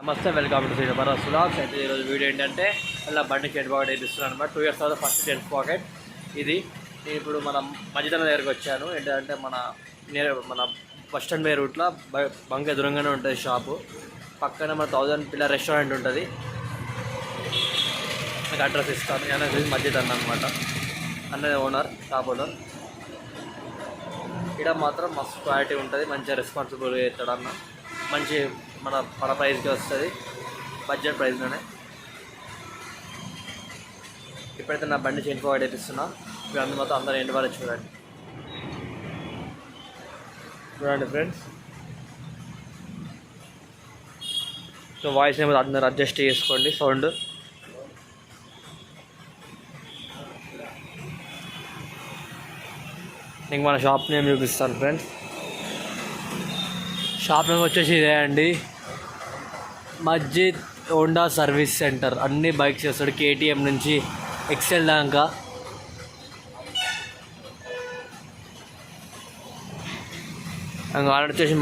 నమస్తే, welcome to Shri Bharat vlogs. అయితే ఈరోజు వీడియో ఏంటంటే ఇలా బండి చెట్టు పాకెట్ వేపిస్తున్నాను అనమాట. 2 years తర్వాత ఫస్ట్ చెట్టు పాకెట్ ఇది. నేను ఇప్పుడు మన మధ్యతన దగ్గరికి వచ్చాను. ఏంటంటే మన బస్ స్టాండ్ మే రూట్లో బంక్ ఎదురుగానే ఉంటుంది షాపు. పక్కన మన 1000 పిల్లర్ రెస్టారెంట్ ఉంటుంది. నాకు అడ్రస్ ఇస్తాను. నేను మధ్యతన అనమాట. అన్నది ఓనర్, షాప్ ఓనర్. ఇక్కడ మాత్రం మస్తు క్వాలిటీ ఉంటుంది, మంచిగా రెస్పాన్సిబుల్గా చేస్తాడు అన్న. మంచి మన ప్రైస్కి వస్తుంది, బడ్జెట్ ప్రైస్లోనే. ఇప్పుడైతే నా బండి చేంజ్ పాకెట్ వేపిస్తున్నా. ఇప్పుడు అందరూ మొత్తం అందరూ ఎండ్ వరకు చూడండి ఫ్రెండ్స్. సో వాయిస్ ఏమో అందరూ అడ్జస్ట్ చేసుకోండి సౌండ్. నేను మన షాప్ నేమ్ చూపిస్తాను ఫ్రెండ్స్. షాప్ నేమ్ వచ్చేసి ఇదే అండి, మస్జిద్ హోండా సర్వీస్ సెంటర్. అన్ని బైక్స్ చేస్తాడు, కేటీఎం నుంచి ఎక్సెల్ దాకా. అన్న వచ్చేసి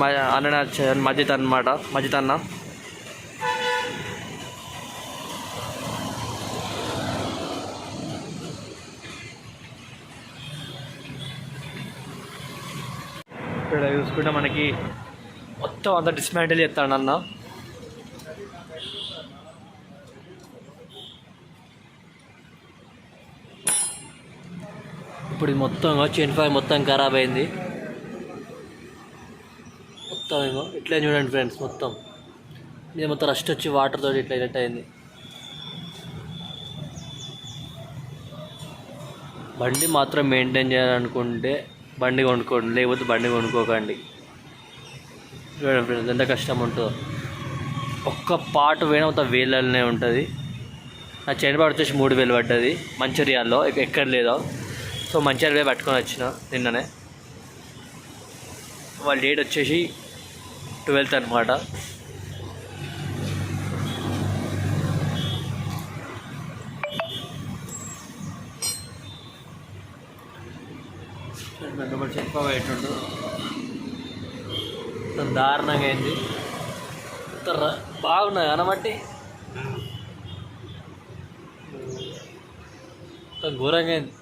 మస్జిద్ అనమాట, మస్జిద్ అన్న. ఇక్కడ చూసుకుంటే మనకి మొత్తం అంతా డిస్మాంటిల్ చేస్తాడు అన్న. ఇప్పుడు మొత్తం చైన్ ఫైర్ మొత్తం ఖరాబ్ అయింది. మొత్తం ఏమో ఇట్లా చూడండి ఫ్రెండ్స్, మొత్తం ఇది మొత్తం రస్ట్ వచ్చి వాటర్ తోటి ఇట్లా ఇట్ అయింది. బండి మాత్రం మెయింటైన్ చేయాలనుకుంటే బండి కొనుక్కోండి, లేకపోతే బండి కొనుక్కోకండి. చూడండి ఫ్రెండ్స్ ఎంత కష్టం ఉంటుందో. ఒక్క పార్ట్ పోయినా మొత్తం వేలనే ఉంటుంది. నా చైన్ పార్ట్ వచ్చేసి 3000 పడ్డది మంచిర్యాలలో, ఎక్కడ లేదో. సో మంచిర్యాల పట్టుకొని వచ్చిన నిన్ననే. వాళ్ళ డేట్ వచ్చేసి 12th అనమాట. చెప్ప ఎట్టుండు దారుణంగా అయింది. బాగున్నది అనబట్టి ఘోరంగా అయింది.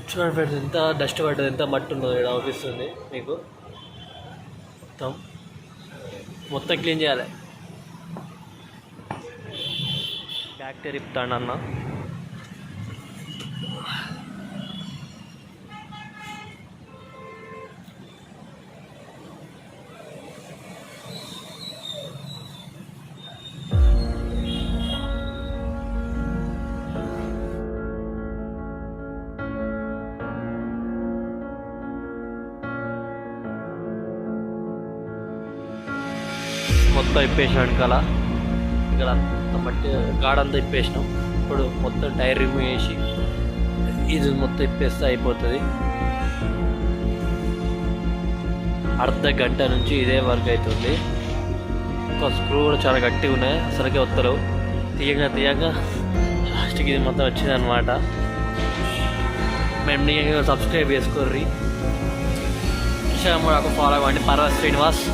చూడండి ఫ్రెండ్స్ ఎంత డస్ట్ పడ్డది, ఎంత మట్టి ఉన్నదో ఇక్కడ అవుపిస్తుంది మీకు. మొత్తం క్లీన్ చేయాలి. బ్యాక్టీరియా ఇప్పుతాడు అన్న. మొత్తం ఇప్పేసినాం వెనకాల, ఇక్కడ అంత మట్టి గాడంతా ఇప్పేసినాం. ఇప్పుడు మొత్తం టైర్ రిమూవ్ చేసి ఇది మొత్తం ఇప్పేస్తే అయిపోతుంది. అర్ధ గంట నుంచి ఇదే వర్క్ అవుతుంది. ఒక స్క్రూ కూడా చాలా గట్టిగా ఉన్నాయి, అసలుకే వస్తలేవు. తీయగా లాస్ట్కి ఇది మొత్తం వచ్చింది అనమాట. మేము సబ్స్క్రైబ్ చేసుకోర్రి, ఇన్స్టాగ్రామ్ కూడా ఫాలో అవ్వండి, పర్వత్ శ్రీనివాస్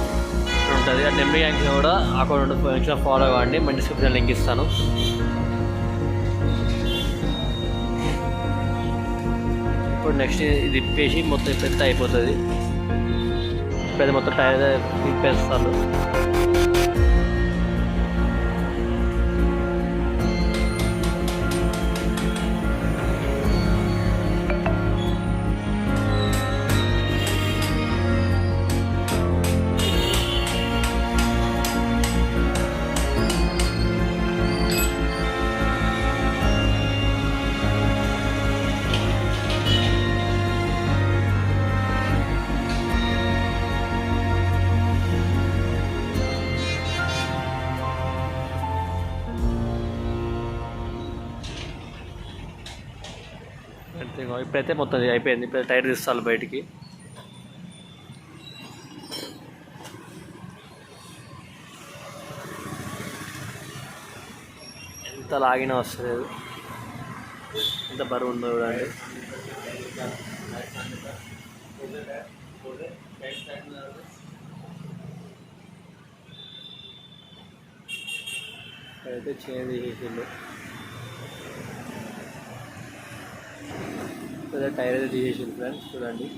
ఉంటుంది. ఆ నెంబర్ గ్యాంగ్ కూడా అకౌంట్ ఫాలో అవ్వండి, మన డిస్క్రిప్షన్ లింక్ ఇస్తాను. ఇప్పుడు నెక్స్ట్ ఇది ఇప్పేసి మొత్తం ఇప్పేస్తే అయిపోతుంది. ఇప్పుడైతే మొత్తం టైర్ ఇప్పేస్తాను. ఇప్పుడైతే మొత్తం అయిపోయింది. ఇప్పుడు టైర్ తీస్తాను బయటికి. ఎంత లాగినా వస్తలేదు, ఎంత బరువు ఉందో చూడండి. అయితే చేంజ్ తీసేసిండు. టైర్ అయితే తీసేసిండు ఫ్రెండ్స్, చూడండి.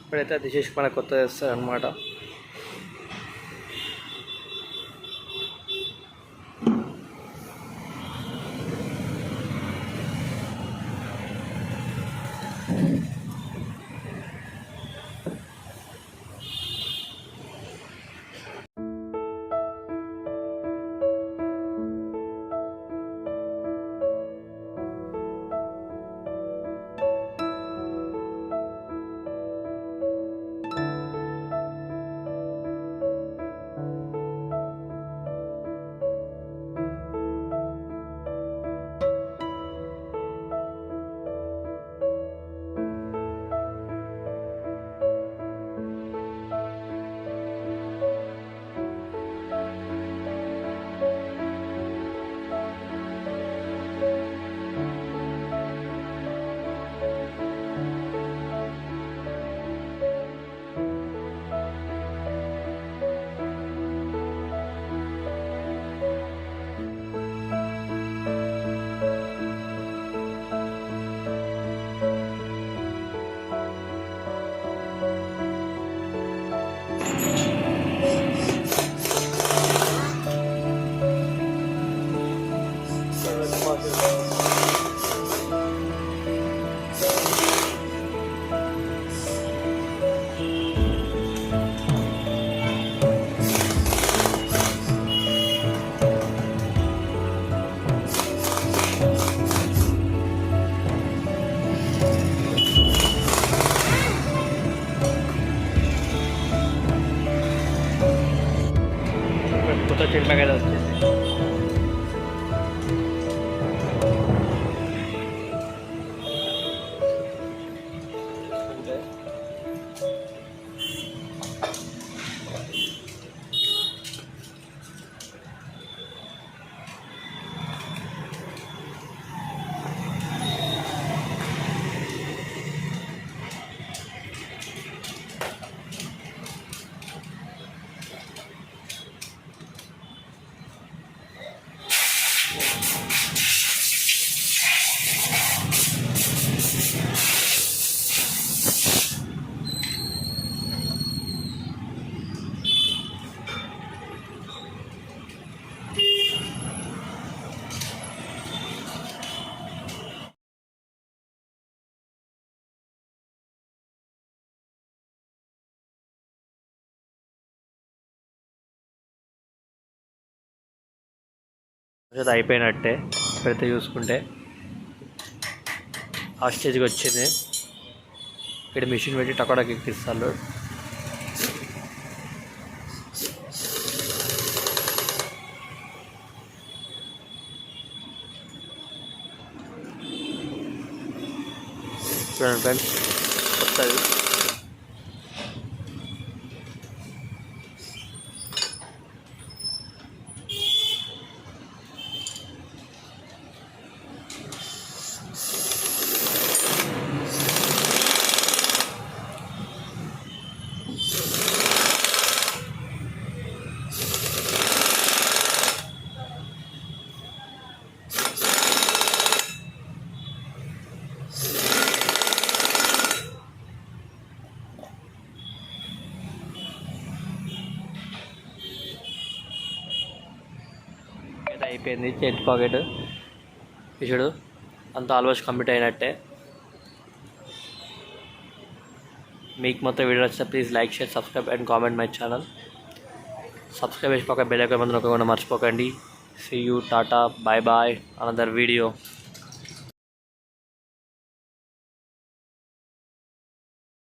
ఇప్పుడైతే అది చేసి మన కొత్త చేస్తారు అనమాట. కొత్త చెట్ల మీద వచ్చేసి అది అయిపోయినట్టే. ఇప్పుడైతే చూసుకుంటే ఆ స్టేజ్కి వచ్చింది. ఇక్కడ మిషన్ పెట్టి టకాడకి ఎక్కిస్తారు. చూడండి ఫ్రెండ్స్, వస్తుంది. అయిపోయింది చేతి పాకెట్ ఇచ్చుడు అంతా ఆల్మోస్ట్ కంప్లీట్ అయినట్టే. మీకు మొత్తం వీడియో నచ్చితే please like, share, subscribe and comment my channel. Subscribe చేసి పక్క బెల్ ఐకాన్ మంది నొక్కకుండా మర్చిపోకండి. See you, tata, bye bye, another video.